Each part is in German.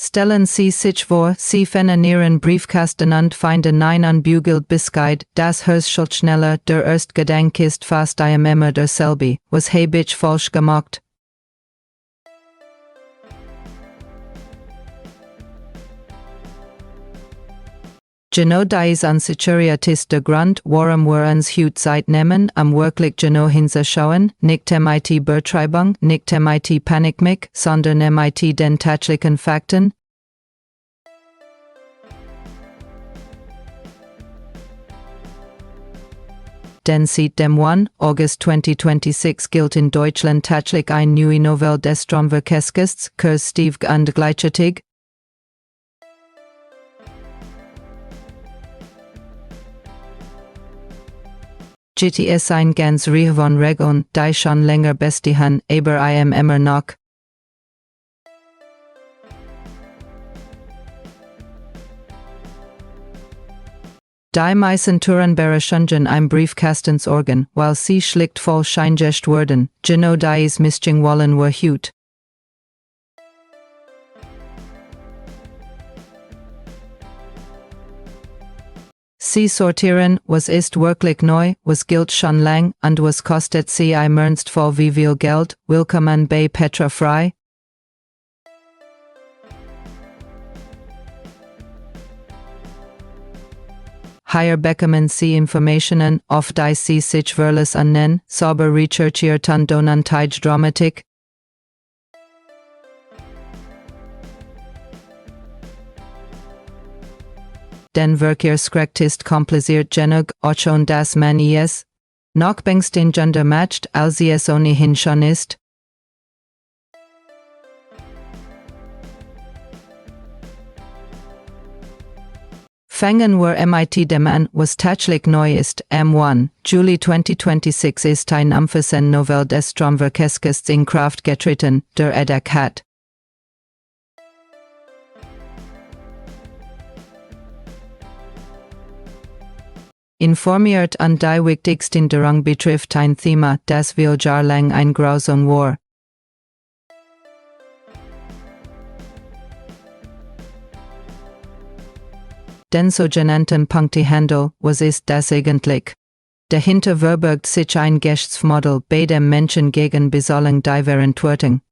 Stellen Sie sich vor, Sie finden Ihren Briefkasten und finden ein unbügelt Bescheid, das Hörsschuld schneller, der erst Gedanke ist fast immer derselbe, was habe ich falsch gemacht? Genau dies unsichert ist der Grund, warum wir uns heute Zeit nehmen, wirklich genau hinzuschauen, nicht mit Betreibung, nicht mit Panikmik, sondern mit den tatsächlichen Fakten. Denn seit dem 1. August 2026 gilt in Deutschland tatsächlich ein neue Novelle des Straßenverkehrsgesetzes, kurzstevig und gleichzeitig. GTS ein ganz Reihe von Regeln, die schon länger bestehen, aber immer noch. Die meisten Touren beherrschen ein Briefkastensorgan, weil sie schlicht falsch eingeschätzt wurden, genau dies missing wollen wir heute. Sie sortieren, was ist wirklich neu, was gilt schon lang, und was kostet sie im Ernstfall wie viel Geld, willkommen bei Petra Frei. Hier bekommen Sie Informationen, auf die Sie sich verlassen können, sauber recherchiert und ohne Dramatik. Den Verkehrsrecht ist kompliziert genug, auch und dass man es noch besten Gender matcht, als es ohnehin schon ist. Fangen wir mit dem an, was tatsächlich neu ist. Am 1. Juli 2026 ist ein umfassende Novelle des Straßenverkehrsgesetzes in Kraft getreten, der EDAC hat. Informiert und die wichtigsten Änderungen betrifft ein Thema, das viel jahrelang ein Grauzone war. Den sogenannten Punktehandel, was ist das eigentlich? Dahinter verbirgt sich ein Geschäftsmodell, bei dem Menschen gegen Bezahlung die Verantwortung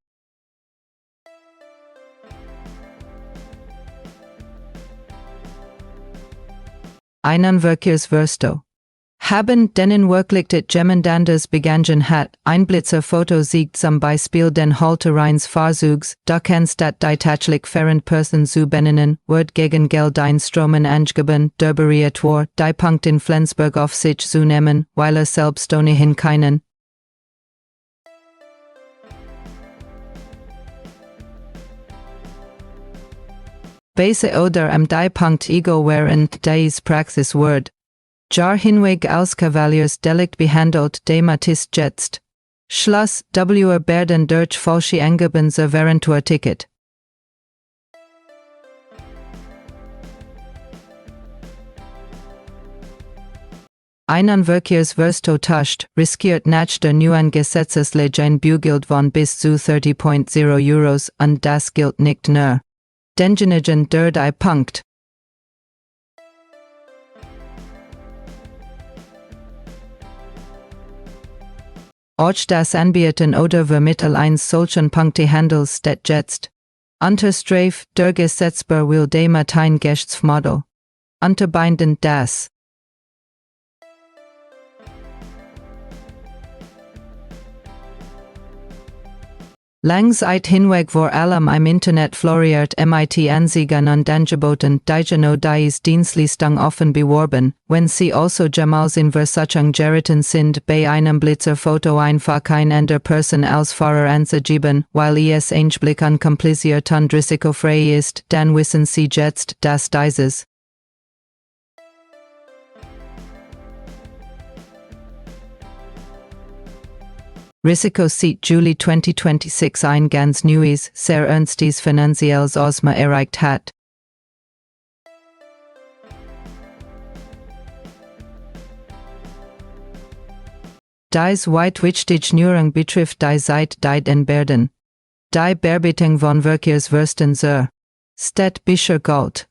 einen Verkehrsversto haben, denen wirklich das Gemendandes begangen hat. Ein Blitzerfoto sieht zum Beispiel den Haltereins Fahrzeugs, da kannst dat die tatsächlich fahrend Person zu benennen, wird gegen Geld einstromen angeben, der bereit war, die Punkt in Flensburg auf sich zu nehmen, weil selbst ohnehin keinen Base oder am die Punkt ego während dies Praxis wird. Jar hinweg als Cavaliers Delikt behandelt, dematist jetzt. Schluss, W. Berden durch falsche Angeben zur Verantwortung. Einen Verkehrsversto tascht, riskiert nach der neuen Gesetzeslage ein Bußgeld von bis zu 30.0 Euros und das gilt nicht nur denjenigen, der die Punkt auch das Anbieten oder Vermitteln eines solchen Punktehandels steht jetzt unter Strafe, der Gesetzgeber will damit ein Geschäftsmodell unterbinden, das Langzeit hinweg vor allem im Internet floriert mit Anzeigen und Angeboten, die genau dies Dienstleistung offen beworben, wenn sie also jemals in Versuchung geraten sind, bei einem Blitzerfoto einfach ein anderer Person als Fahrer anzugeben, weil es Einblick unkompliziert und risikofrei ist, dann wissen Sie jetzt, dass dieses Risiko seit Juli 2026 ein ganz neues, sehr ernstes finanzielles Ausmaß erreicht hat. Dies weit wichtig Neuerung betrifft die Zeit, die den Berden. Die Bearbeitung von Verkehrsversten zur Stedt Bischer Gold.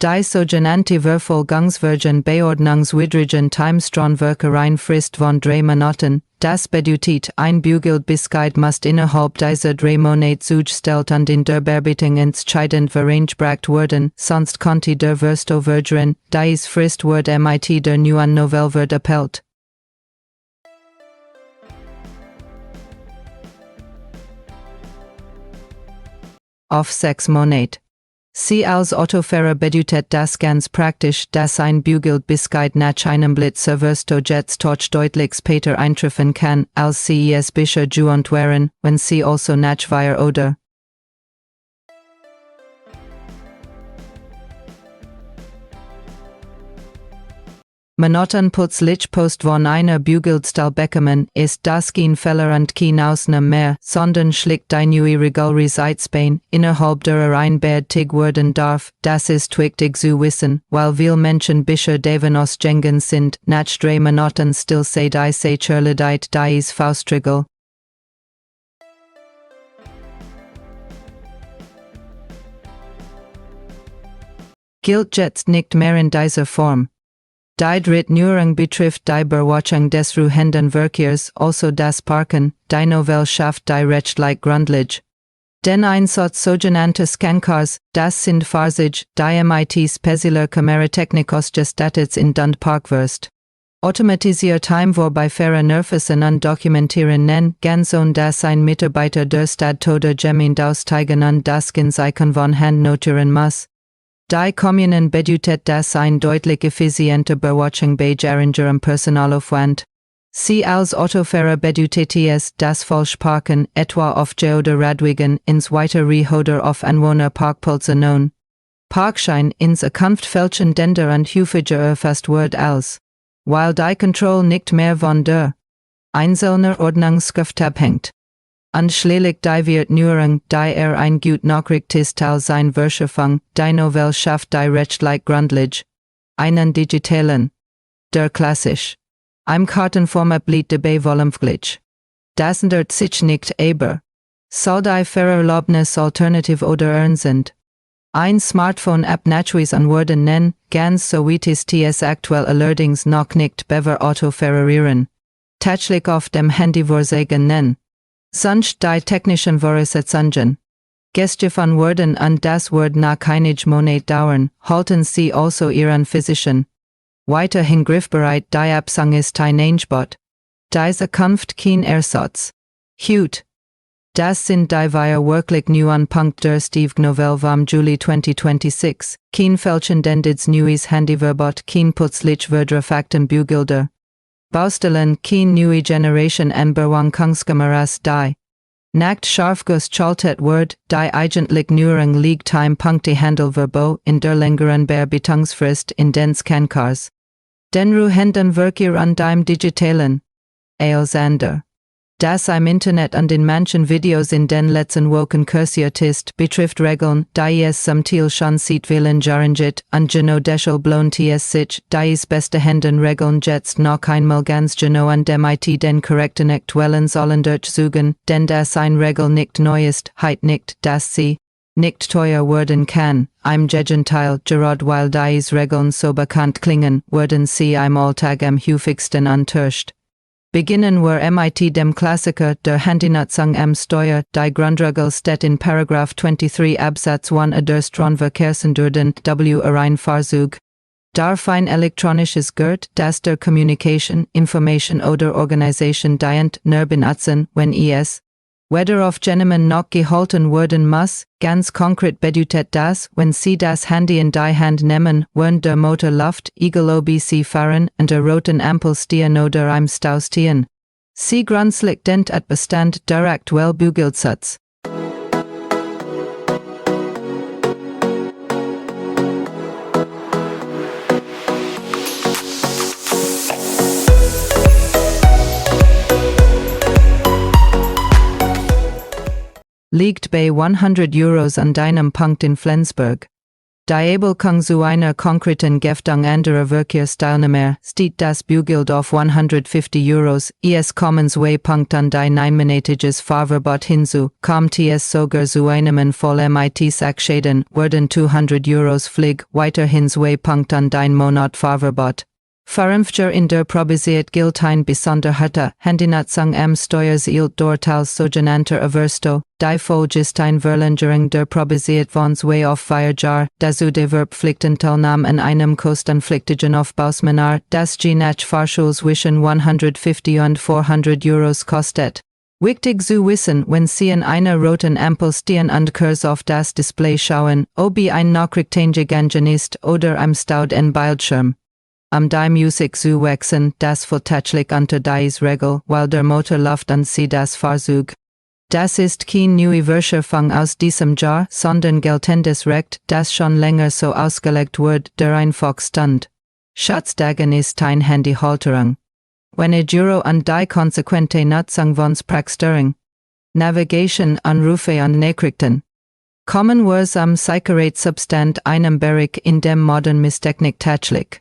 Die sogenannte Verfolgangsversion-Beordnungswidrigen Timestronwerke rein Frist von 3 Monaten, das bedeutet, ein Bußgeld must innerhalb dieser 3 Monate zugestellt und in der Bearbeitung entscheidend vereinbart werden, sonst konnte der Verstoßvergehen, dies Frist wird mit der neuen Novelle wird appellt. Auf 6 Monate. Sie als Autofahrer bedeutet das ganz praktisch, dass ein Bußgeld nach einem Blitzverstoß toch deutlich später eintreffen kann, als Sie es bisher gewohnt waren, wenn Sie also nach wir oder Monaten plötzlich Post von einer Bußgeldstelle bekommen, ist das kein Fehler und kein Ausnahme mehr, sondern schlicht die neue Regel Reitsbein, innerhalb der ein Bad werden darf, das ist wichtig zu wissen, weil viele Menschen bisher davon ausgegangen sind, nach 3 Monaten still sei die Sicherheit dies Faustregel. Gilt jetzt nicht mehr in dieser Form. Die Drittneuerung betrifft die Beobachtung des ruhenden Verkehrs, also das Parken, die Novelle schafft die rechtliche Grundlage. Denn ein sogenanntes Cancars, das sind Fahrzeuge, die mit spezieller Kameratechnik ausgestattet in und Parkwurst. Automatisiert Heimvorbeifahren nervösen und dokumentieren nen, ganz ohne dass ein Mitarbeiter der Stadt oder Gemeinde aussteigen und das Kennzeichen von Hand notieren muss. Die Kommunen bedeutet das ein deutlich effizienter Beobachtung bei geringerem Personalaufwand. Sie als Autofahrer bedeutet es, das Falschparken, etwa auf oder Radwegen, ins Weitere oder auf Anwohnerparkplätze non. Parkschein ins Zukunft fälschen Dender und häufiger erfasst wird als, weil die Kontrolle nicht mehr von der einzelnen Ordnungsschrift abhängt. Anschließlich die Vertneuerung, die ein gut nachrichtes Teil sein Verschärfung, die Novelle schafft die rechtliche Grundlage. Einen digitalen. Der klassisch. Im Kartenformat bleibt dabei vollumfänglich. Das ändert sich nicht aber. Soll die Fahrerlaubnis alternativ oder sind. Ein Smartphone-App nachweis an worden nennen, ganz so wie es aktuell allerdings noch nicht bever Autofahrerieren. Tatsächlich auf dem Handy vorsagen nennen. Sonst die technischen Voraussetzungen. Gesprochen werden und das wird nach einige Monate dauern, halten Sie also Ihren physischen. Weiterhin griffbereit die Absang ist ein Einspot. Diese Kunft kein Ersatz. Hut. Das sind die wir wirklich neuen Punkt der Steve Novelle vom Juli 2026, kein fälschendes neues Handyverbot, kein putzlich verdrefakten Bußgelder. Baustellen, kein neue Generation en Bewachungskameras die. Nacht scharf geschaltet wird, die eigentlich Neuerung liegt im Punkte Handelverbo in der längeren Bearbeitungsfrist in dens Cancars. Den ruhenden Verkehr an dem digitalen. Alexander. Das im Internet und in manchen Videos in den letzten Wochen kursiert ist, betrifft Regeln, die es zum Teil schon seit vielen Jahren gibt, und genau deshalb lohnt es sich, die beste Händen Regeln jetzt noch einmal ganz genau an dem den korrekten aktuellen sollen durchsuchen, denn das ein Regel nicht neu ist, heißt nicht, dass sie nicht teuer werden kann. Im Gegenteil, gerade weil diese Regeln so bekannt klingen, werden sie im Alltag am häufigsten enttäuscht. Beginnen wir mit dem Klassiker der Handynutzung am Steuer, die Grundregel steht in Paragraph 23 Absatz 1 der Straßenverkehrsgesetz ein Fahrzeug. Darf ein elektronisches Gerät, das der Communication, Information oder Organisation dient, nur benutzen, wenn es weder auf Genommen noch gehalten werden muss, ganz konkret bedeutet das, wenn Sie das Handy in die Hand nehmen, während der Motor läuft, egal ob Sie fahren, an der roten Ampel stehen oder im Stau stehen. Sie grundsätzlich dient at Bestand der aktuell Bußgeldssatz. Liegt bei €100 an deinem Punkt in Flensburg. Diabel kung zu einer konkreten Geftung anderer Verkehrsteilnehmer steht das Bußgeld auf 150 Euros, es kommen 2.9-minütiges Fahrverbot hinzu, kommt es sogar zu einem voll mit Sachschäden, werden 200 Euros Flieg, weiterhin 2.1 Monat Fahrverbot. Verunfter in der Probisiert gilt ein besonder harter Handynutzung am Steuerzielt dort als sogenannter Aversto, die Folge ist ein Verlängerung der Probisiert von 2 auf 4 Jahre, dazu der Verpflichtenteilnahme an einem kostenpflichtigen Aufbauseminar, das je nach Fahrschule zwischen 150 und 400 Euros kostet. Wichtig zu wissen, wenn Sie in einer roten Ampel stehen und kurz auf das Display schauen, ob ein Nachrichtengegangen ist oder am Stau en Bildschirm. Die Musik zu wechseln, das vertätschlich unter dies Regel, weil der Motor läuft und Sie das Fahrzeug. Das ist kein neue Verschärfung aus diesem Jahr, sondern geltendes Recht, das schon länger so ausgelegt wird, der einfach stand. Schatzdagen ist ein Handyhalterung. Wenn Giro und die konsequente Nutzung von Sprachsteuerung, Navigation, Anrufe und Nachrichten. Kommen wir zum Sicherheitssubstand einem Bereich in dem modern Misstechnik tätschlich.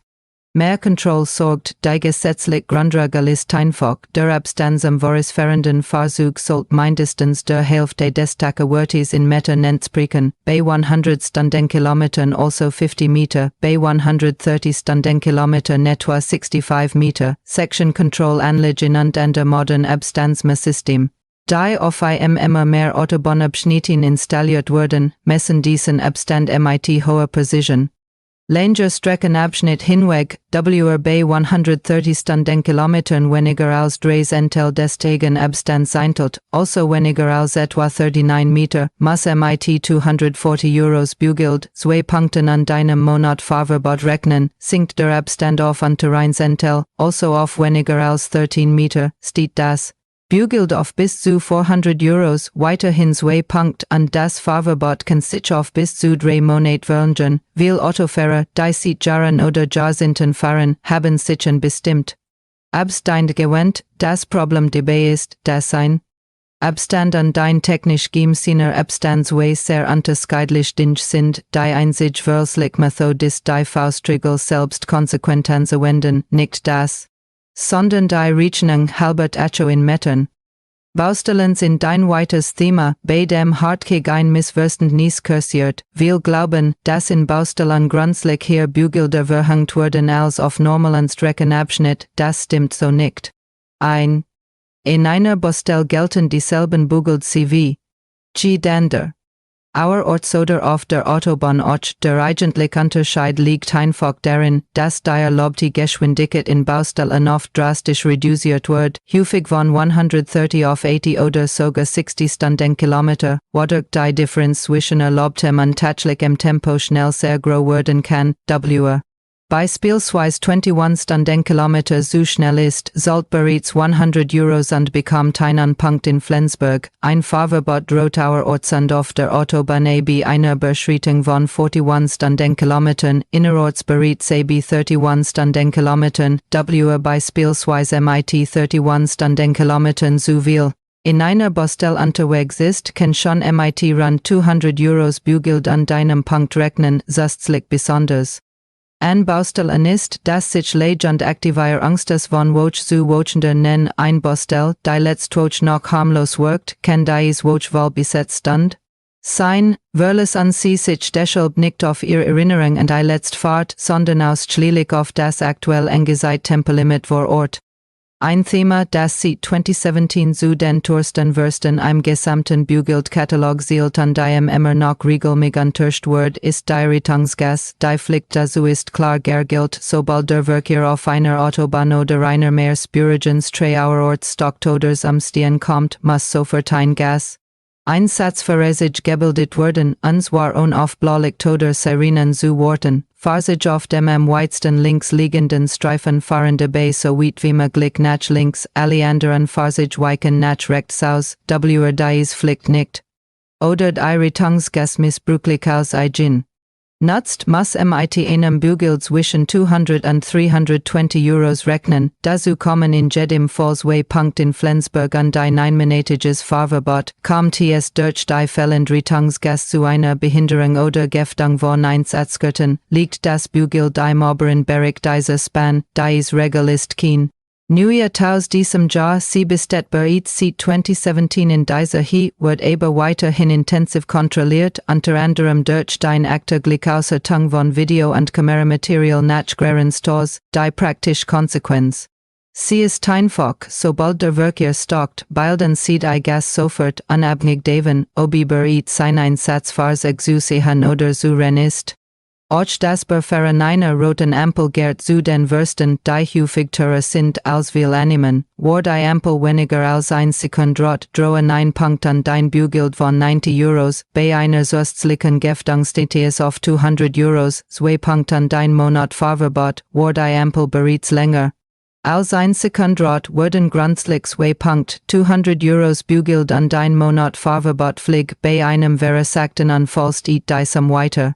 Mehr Control sorgt, die gesetzlich Grundregel ist einfach, der Abstand zum vorausfahrenden Fahrzeug sollte mindestens der Hälfte des Takewertes in Meter nennsprechen, bei 100 Stundenkilometern also 50 Meter, bei 130 Stundenkilometer etwa 65 Meter, Section Control Anlegen und der modern Abstandsmesssystem. Die auf immer mehr Autobahnabschnitten installiert wurden, messen diesen Abstand mit hoher Precision. Länger Streckenabschnitt hinweg, bei 130 Stundenkilometern weniger als 3 des Tagen Abstand seintelt, also weniger als etwa 39 Meter, muss mit 240 Euros Bußgeld, 2 Punkten an deinem Monat Fahrverbot rechnen, sinkt der Abstand auf Unterrheinsentel, also auf weniger als 13 Meter, steht das. Bußgeld auf bis zu 400 Euros, weiterhin 2 Punkt und das Fahrverbot kann sich auf bis zu 3 Monate verlängern. Viele Autofahrer, die seit Jahren oder Jahrzehnten fahren, haben sich bestimmt. Abstand gewöhnt, das Problem dabei ist, dass sein Abstand und dein technisch gemeiner Abstandsweg sehr unterschiedlich sind, die einzig verlässliche Methode ist die Faustregel selbst konsequent anzuwenden, nicht das, sondern die Rechnung halbert echo in Metern. Baustellen sind ein weites Thema, bei dem hartgeg ein Missverständnis kursiert. Wir glauben, dass in Baustellen grundsätzlich hier Bußgelder verhängt wurden als auf normalen Streckenabschnitt, das stimmt so nicht. In einer Baustelle gelten dieselben Bußgeld wie dander. Auerorts oder auf der Autobahnort, der eigentliche Unterschied liegt einfach darin, dass die erlaubte Geschwindigkeit in Baustellen oft drastisch reduziert wird, häufig von 130 auf 80 oder sogar 60 Stundenkilometer, wodurch die Differenz zwischen erlaubtem und tatsächlichem Tempo schnell sehr groß werden kann, Beispielsweise 21 Stundenkilometer so schnell ist, sollte bereits 100 Euros und bekommt einen Punkt in Flensburg. Ein Fahrverbot droht auerorts und auf der Autobahn bei einer Überschreitung von 41 Stundenkilometern, innerorts bereits bei 31 Stundenkilometern, beispielsweise mit 31 Stundenkilometern so viel. In einer Baustelle unterwegs ist, kann schon mit rund 200 Euros Bußgeld an deinem Punkt rechnen, sastlich besonders. An Baustellen ist, dass sich legend aktivier Angstes von Woch zu Wochender nen ein Baustelle, die letztwoch noch harmlos wirkt, kann dies Woch wohl besetzt sein, weil es an sie sich deshalb nicht auf ihre Erinnerung an die letzte Fahrt, sondern ausschließlich auf das aktuell angezeigte Tempolimit vor Ort. Ein Thema, das seit 2017 zu den teuersten Würsten im gesamten Bußgeldkatalog zählt und dem immer noch regelmäßig unterstützt wird, ist die Rettungsgas. Die Pflicht dazu ist klar gilt, sobald der Verkehr auf einer Autobahn oder einer mehr spurigen Strecke Stocktoders am Stehen kommt, muss sofort ein Gas Einsatz gebildet werden, und zwar auf Blaulicht-oder Sirenen zu warten. Fahrzeug auf dem am weitesten links liegenden Streifen fahren dabei so weit wie möglich nach links, alle anderen Fahrzeuge weichen nach rechts aus, dies Pflicht nicht. Oder die Rettungsgas missbräuchlich aus eigen. Nutzt muss mit einem Bußgeld zwischen 200 und 320 Euros rechnen, dazu kommen in jedem Fall in Flensburg an die 9-minütiges Fahrverbot, kommt es durch die Fellendretungsgas zu einer Behinderung oder Geftung von Einsatzkräften, liegt das Bußgeld im oberen Bereich dieser Span, dies Regel ist kein. Neue aus diesem Jahr sie besteht bereits seit 2017 in dieser wird aber weiterhin intensiv kontrolliert, unter anderem durch den aktuelle Auswertung von Video- und Kameramaterial nach Stores, die praktische Konsequenz. Sie ist einfach, sobald der Verkehr stockt, bilden sie die Gas sofort unabhängig davon, ob bereits ein Einsatzfahrzeug zu sehen oder zu rennen ist. Auch das Befahren einer roten Ampel gehört zu den Verstoßen, die häufigere sind als wir annehmen, wo die Ampel weniger als 1 Sekunde droht, drohen ein Punkt an den Bußgeld von 90 Euros, bei einer zusätzlichen Geftung steht es auf 200 Euros, 2 Punkt an den Monat Fahrverbot, wo die Ampel bereits länger als 1 Sekunde droht, werden grundsätzlich 2 Punkt, 200 Euros Bußgeld an den Monat Fahrverbot flieg, bei einem versagten Unfall steht diesem weiter.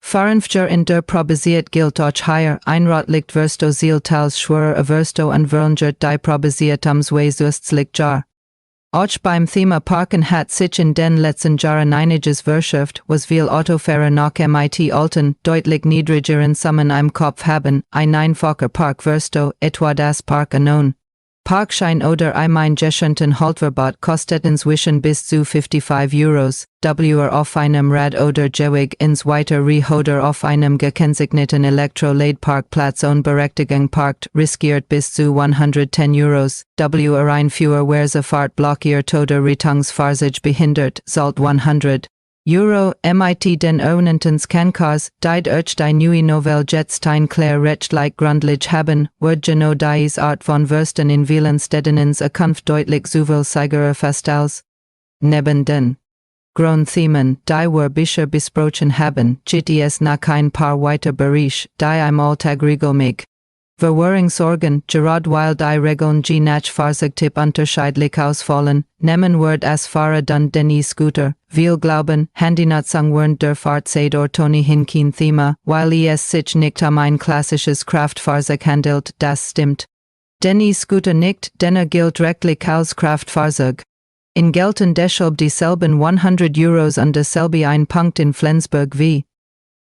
Veränftiger in der Probisiert gilt auch hier, einrotlicht versto zieltals schwerer versto und verlangert die Probisiert zwei zusätzlich Jahr. Auch beim Thema Parken hat sich in den letzten Jahren einiges verschärft, was viel Autofahrer noch mit alten, deutlich niedrigeren Summen im Kopf haben, ein einfacher Park versto, etwa das Parken ohne Parkschein oder ein geschönten Haltverbot kostet inzwischen bis zu 55 Euros, auf einem Rad oder Gehweg ins Weitere oder auf einem gekennzeichneten Elektroladparkplatz ohne Berechtigung parkt, riskiert bis zu 110 Euros, ein Führerweise-Fahrt blockiert oder Rettungsfahrzeug behindert, sollte 100 Euro mit den Ordnantens Kankars, die durch die neue Novelle jetzt ein klar rechtlich grundlich haben, wird genau dies Art von Verstoßen in vielen Städten ins Zukunft deutlich sowohl sicherer fest als. Neben den Grundthemen, die wir bisher besprochen haben, gibt es noch ein paar weitere Bereiche, die im Alltag regelmäßig Verwirrungssorgen, gerade weil die Regeln je nach Fahrzeugtyp unterschiedlich ausfallen, nehmen wir als Fahrer dann den E-Scooter. Wir glauben, Handynutzung während der Fahrzeit ohnehin kein Thema, weil es sich nicht ein klassisches Kraftfahrzeug handelt, das stimmt. Den E-Scooter nicht, denn gilt rechtlich als Kraftfahrzeug. In gelten deshalb dieselben 100 Euros und dasselbe ein Punkt in Flensburg wie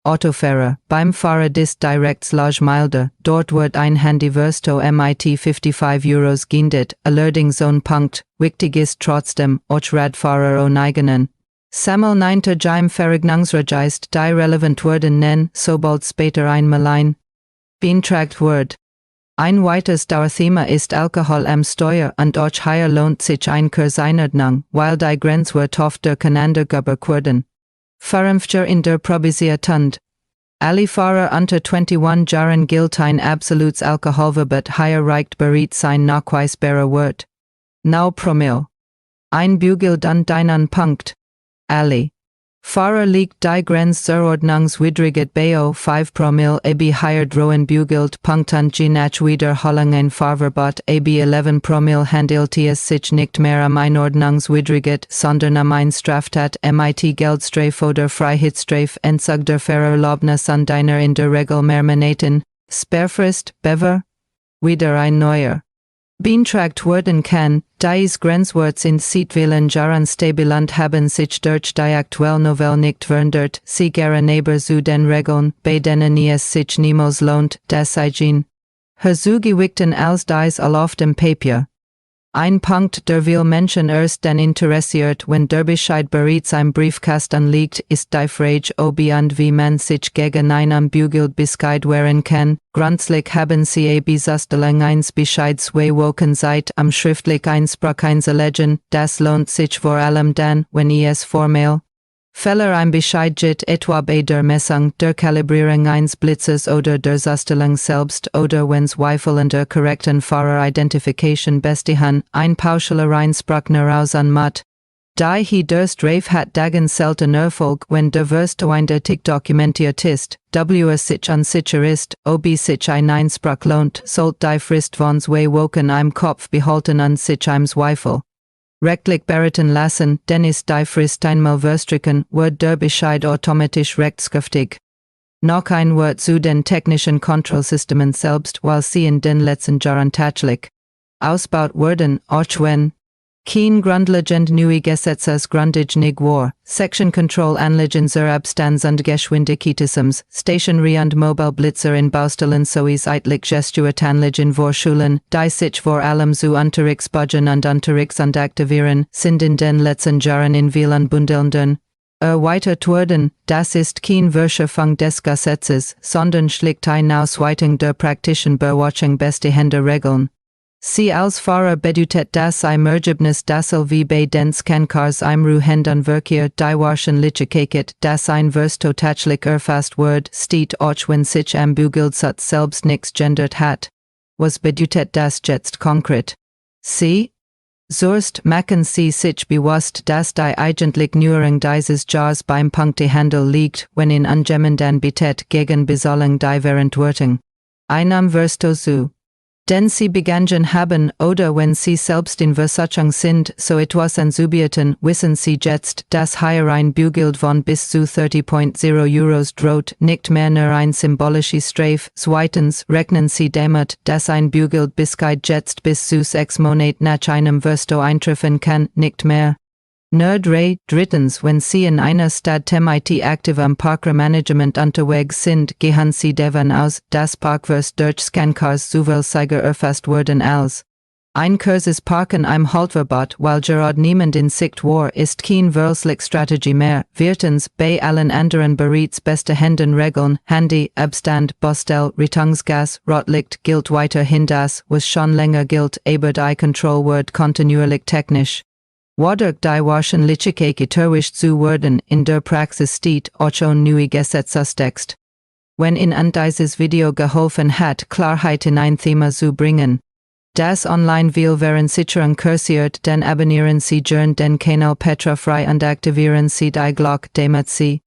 Autofahrer, beim Fahrer ist direkt milder, dort wird ein Handy versto mit 55 Euros gindet, allerdings ein Punkt, wichtig ist trotzdem, auch Radfahrer ohne eigenen. Sammel neinte Jaim Verrignungsregeist, die relevant werden nen, sobald später einmal ein beantragt wird. Ein weiteres Dauerthema ist Alkohol am Steuer und auch hier lohnt sich ein Kurseinordnung, weil die Grenzwert oft durcheinander gebracht werden. Veränftiger in der Probisiert. Alle Fahrer unter 21 Jahren gilt ein absolutes Alkoholverbot, hier reicht bereits ein nachweisbarer Wert. 9 Promille. Ein Bußgeld an den Punkt. Alle Fahrer liegt die Grenzordnungswidrigkeit bei 5 Promille hier drohen Bußgeld Punkt an je nach Wiederholung ein Fahrverbot 11 Promille handelt es sich nicht mehr ein Ordnungswidrigkeit, sondern ein Straftat mit Geldstrafe oder Freiheitsstrafe Entzug der Fahrerlaubnis an deiner in der Regel mehrmonaten Sperrfrist, Bever, wieder ein neuer beantragt werden kann, dies Grenzwerts in vielen Jahren stabilant haben sich durch die aktuelle Novelle nicht verändert, sie gehen neben zu den Regeln, bei denen es sich niemals lohnt, das eigen herzugewichten als dies auf dem Papier. Ein Punkt, der viel Menschen erst dann interessiert, wenn der Bescheid bereits im Briefkasten liegt, ist die Frage, ob und wie man sich gegen einen Bußgeld bescheid wehren kann. Grundsätzlich haben sie Besastellung eines Bescheids 2 Wochen Zeit, am schriftlich Einspruch einzulegen, das lohnt sich vor allem dann, wenn es formell Fälle ein Bescheid gibt, etwa bei der Messung, der Kalibrierung eines Blitzes oder der Zastellung selbst oder wenn Zweifel an der korrekten Fahreridentification bestehen, ein pauschaler Einspruch heraus an Mat. Die der Strafe hat dagen selten Erfolg, wenn der Versto eindeutig dokumentiert ist, es sich unsicher ist, ob sich ein Einspruch lohnt, sollte die Frist von 2 Wochen im Kopf behalten und sich im Zweifel rechtlich beraten lassen, denn ist die Frist einmal verstrichen, wird der Bescheid automatisch rechtskräftig. noch ein Wort zu den technischen Kontrollsystemen selbst, weil sie in den letzten Jahren tatsächlich ausgebaut wurden, auch wenn kein grundlegend neue Gesetzes grundig war. Section Control anlegen zur Abstands- und Geschwindigkeitsums, Stationary und Mobile Blitzer in Baustellen sowie zeitlich gestuert anlegen vor Schulen, die sich vor allem zu Unterrichtsbudgen und Unterrichts- und aktivieren, sind in den letzten Jahren in vielen Bundesländern erweitert worden. Das ist kein Verschärfung des Gesetzes, sondern schlicht eine Ausweitung der praktischen Beobachtung bestehender Regeln. Sie als Fahrer bedeutet das Ergebnis dasselbe bei den Scancars im Ruhendenverkehr, die Wahrscheinlichkeit, dass ein Versto tatsächlich erfasst wird, steht auch wenn sich am Bußgeldsatz selbst nichts geändert hat. Was bedeutet das jetzt konkret? Sie Zuerst machen Sie sich bewusst, dass die eigentlich Neuerung dieses Jahres beim Punktehandel liegt, wenn in angemmenden Betet gegen Bezahlung die Verantwortung Einnahme Versto zu denn sie begangen haben oder wenn sie selbst in Versatzung sind, so etwas anzubieten, wissen sie jetzt, dass hier ein Bußgeld von bis zu 30,0 Euros droht, nicht mehr nur ein symbolische Strafe. Zweitens rechnen sie damit, dass ein Bußgeld jetzt bis zu 6 Monate nach einem Versto eintreffen kann, nicht mehr. Nur drei. Drittens, wenn Sie in einer Stadt mit aktivem Parkmanagement unterwegs sind, gehen Sie davon aus, dass Parkvers durch Scancars zuverlässiger erfasst wurden als ein kurzes Parken im Haltverbot, weil gerade niemand in Sicht war, ist kein verlässliche Strategie mehr. Viertens, bei allen anderen bereits bestehenden Regeln, Handy, Abstand, Bostel, Rettungsgas, Rotlicht gilt weiterhin das, was schon länger gilt, aber die Kontrolle wird kontinuierlich technisch. Wodurch die Wahrscheinlichkeit getäuscht zu werden in der Praxis steht auch ein neuer Gesetzestext. Wenn Ihnen dieses Video geholfen hat, Klarheit in ein Thema zu bringen, das online will werden sichern kursiert, dann abonnieren Sie gern den Kanal Petra frei und aktivieren Sie die Glocke, damit Sie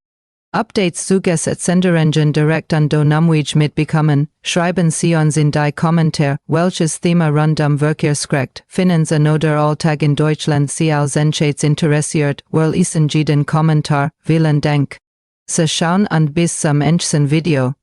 Updates zu Gesetzänderungen direkt an do Namwij mitbekommen. Schreiben Sie uns in die Kommentare, welches Thema rund Verkehrsrecht, Finanzen oder Alltag in Deutschland Sie als Entscheids interessiert, lesen Sie den Kommentar. Vielen Dank. Sie schauen und bis zum nächsten Video.